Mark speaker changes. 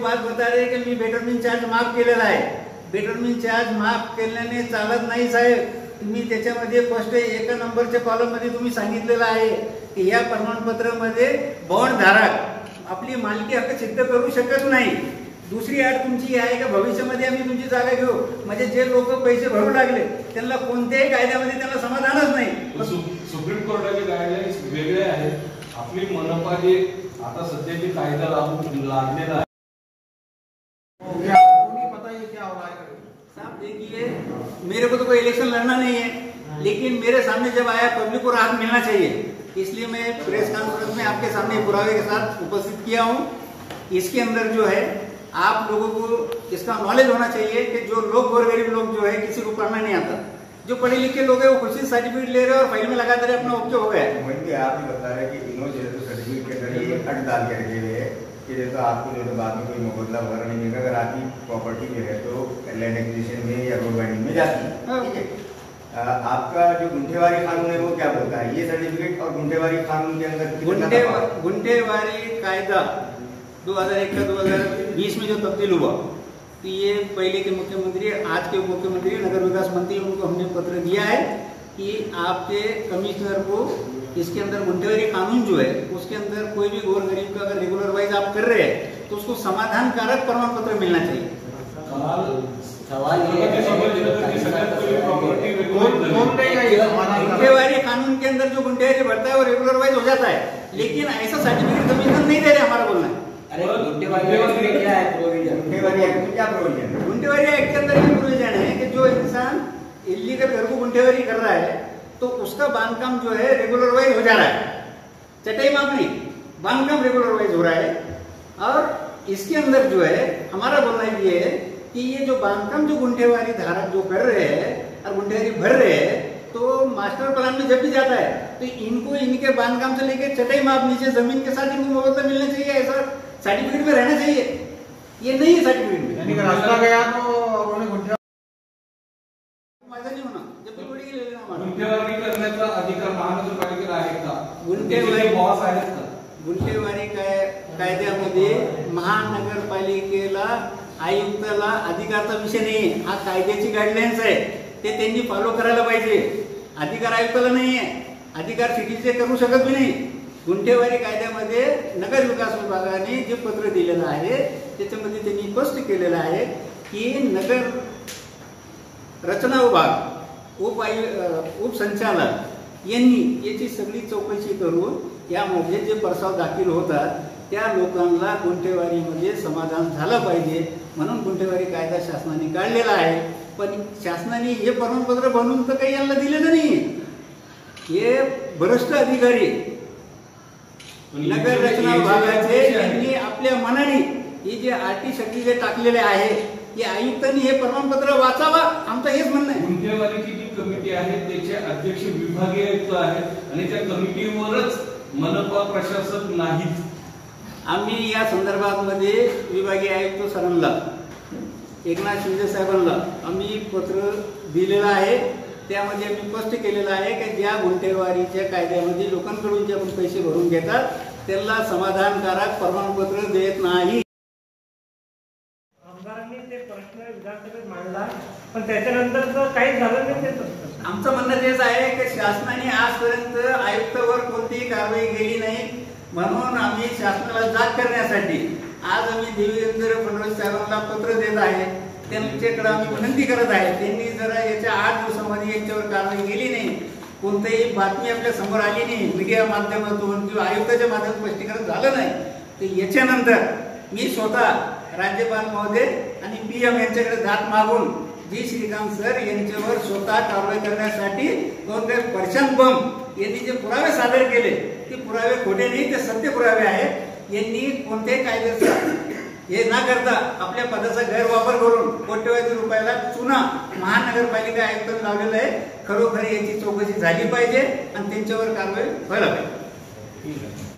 Speaker 1: बात बता रहे कि मी बेटरमेंट चार्ज माफ केलेला आहे। बेटरमेंट चार्ज माफ केल्याने चालत नाही साहेब। तुम्ही त्याच्यामध्ये फर्स्ट एका नंबरच्या कॉलम मध्ये तुम्ही सांगितलेलं आहे की या प्रमाणपत्रामध्ये बॉन्ड धारक आपली मालकी हक्क सिद्ध करू शकत नाही। दुसरी अट तुमची आहे की भविष्यामध्ये आम्ही तुमची जागा घेऊ, म्हणजे जे लोक पैसे भरू लागले त्यांना कोणत्याही कायद्यामध्ये त्यांना समाधानच नाही।
Speaker 2: सुप्रीम कोर्टाचे गाईडलाईन्स वेगळे आहेत। आपली मनपा जे आता सध्याची कायदा लागलेला आहे,
Speaker 1: साहब देखिए मेरे को तो कोई इलेक्शन लड़ना नहीं है, लेकिन मेरे सामने जब आया पब्लिक को राहत मिलना चाहिए, इसलिए मैं प्रेस कॉन्फ्रेंस में आपके सामने पुरावे के साथ उपस्थित किया हूँ। इसके अंदर जो है आप लोगों को इसका नॉलेज होना चाहिए कि जो लोग गरीब लोग जो है किसी को पढ़ना नहीं आता, जो पढ़े लिखे लोग हैं वो खुशी सर्टिफिकेट ले रहे हैं और फाइल में लगा दे रहे अपना ओके हो गया।
Speaker 3: आप ही बता रहे कि इन्होंने जो सर्टिफिकेट के अंदर ये अट डाल के रखे हुए हैं कि जैसे आपको जो बाद में कोई मुबदला वगैरह नहीं मिलेगा, अगर आपकी प्रॉपर्टी जो है तो लैंड एक्विजिशन में या रोड बाइंडिंग में जाती है, ठीक है। आपका जो गुंठेवारी कानून है वो क्या बोलता है? ये सर्टिफिकेट और गुंठेवारी कानून के अंदर
Speaker 1: गुंठेवारी कायदा 2001 का 2020 में जो तब्दील हुआ, तो ये पहले के मुख्यमंत्री आज के मुख्यमंत्री नगर विकास मंत्री उनको हमने पत्र दिया है कि आपके कमिश्नर को इसके अंदर गुंठेवारी कानून जो है उसके अंदर कोई भी गोर गरीब का अगर रेगुलर वाइज आप कर रहे हैं तो उसको समाधानकारक प्रमाण पत्र मिलना चाहिए। गुंठेवारी कानून के अंदर जो गुंठेवारी बढ़ता है वो रेगुलर वाइज हो जाता है, लेकिन ऐसा सर्टिफिकेट कमिश्नर नहीं दे रहे, हमारा बोलना है। गुंठेवारी एक्ट के अंदर ये प्रोविजन है कि जो इंसान इलीगल घर को गुंठेवारी कर रहा है तो उसका बांधकाम जो है रेगुलर वाइज हो जा रहा है, चटाई माप नहीं, बांधकाम रेगुलर वाइज हो रहा है। और इसके अंदर जो है हमारा बोलना ये है कि ये जो बांधकाम जो गुंठेवारी धारक जो कर रहे हैं और गुंठेवारी भर रहे हैं, तो मास्टर प्लान में जब भी जाता है तो इनको इनके बांधकाम से लेकर चटाई माप नीचे जमीन के साथ इनको मुआवजा मिलना चाहिए, ऐसा सर्टिफिकेट में रहना चाहिए। ये नहीं है सर्टिफिकेट में,
Speaker 4: यानी कि रास्ता गया तो उन्होंने
Speaker 1: माझा नहीं होना, जब भी बड़ी ले लेना हमारा।
Speaker 2: गुंठेवारी करण्याचा अधिकार महानगरपालिकेला आहे का?
Speaker 1: गुंठेवारी
Speaker 2: बॉस आहेत का?
Speaker 1: गुंठेवारी कायद्यामध्ये महानगरपालिकेला आयुक्ताला अधिकारचा विषय नाही, हा कायद्याची गाईडलाईन्स आहे, ते त्यांनी फॉलो करायला पाहिजे। अधिकार आयुक्ताला नाही आहे, अधिकार सिटीचे करू शकत भी नाही। गुंठेवारी कायद्यामध्ये नगर विकास विभागाने जे पत्र दिलेलं आहे त्याच्यामध्ये त्यांनी स्पष्ट केलेलं आहे की नगर रचना विभाग उपसंचालक यांनी याची सगळी चौकशी करून यामध्ये जे प्रस्ताव दाखल होतात त्या लोकांना गुंठेवारीमध्ये समाधान झालं पाहिजे, म्हणून गुंठेवारी कायदा शासनाने काढलेला आहे। पण शासनाने हे प्रमाणपत्र बनवून तर काही यांना दिलेलं नाही, हे भ्रष्ट अधिकारी नगर रचना विभागाचे यांनी आपल्या मनाने हे जे आरटी शक्ती जे टाकलेले आहे की आयुक्तांनी हे प्रमाणपत्र वाचावा, आमचं हेच म्हणणं आहे।
Speaker 2: गुंठेवारीची जी कमिटी आहे त्याचे अध्यक्ष विभागीय आयुक्त आहेत आणि त्या कमिटीवरच मनपा प्रशासक नाहीत।
Speaker 1: आम्ही या संदर्भात मध्ये विभागीय आयुक्त सरांना एकनाथ शिंदे साहेबांना आम्ही पत्र दिलेलं आहे, त्यामध्ये आम्ही स्पष्ट केलेलं आहे की ज्या गुंठेवारीच्या कायद्यामध्ये लोकांकडून जे आपण पैसे भरून घेतात त्यांना समाधानकारक प्रमाणपत्र देत नाही।
Speaker 5: आमदारांनी ते प्रश्न विधानसभेत मांडला पण त्याच्यानंतर काही झालं नाही।
Speaker 1: आमचं म्हणणं तेच आहे की शासनाने आजपर्यंत आयुक्तावर कोणतीही कारवाई केली नाही, म्हणून आम्ही शासनाला जाग करण्यासाठी आज आम्ही देवेंद्र फडणवीस साहेबांना पत्र देत आहे, त्यांच्याकडे आम्ही विनंती करत आहे त्यांनी जरा याच्या 8 दिवसामध्ये यांच्यावर कारवाई केली नाही, कोणतीही बातमी आपल्या समोर आली नाही मीडिया माध्यमातून किंवा आयुक्ताच्या माध्यमातून स्पष्टीकरण झालं नाही, तर याच्यानंतर मी स्वतः राज्यपाल महोदय आणि PM यांच्याकडे दाद मागून जी श्रीकांत सर यांच्यावर स्वतः कारवाई करण्यासाठी प्रशांत बम यांनी जे पुरावे सादर केले ते पुरावे खोटे नाही, ते सत्य पुरावे आहेत। यांनी कोणत्याही कायद्याचा हे न करता आपल्या पदाचा गैरवापर करून कोट्यवधी रुपयाला चुना महानगरपालिका आयुक्तांनी लावलेला आहे। खरोखर याची चौकशी झाली पाहिजे आणि त्यांच्यावर कारवाई व्हायला पाहिजे।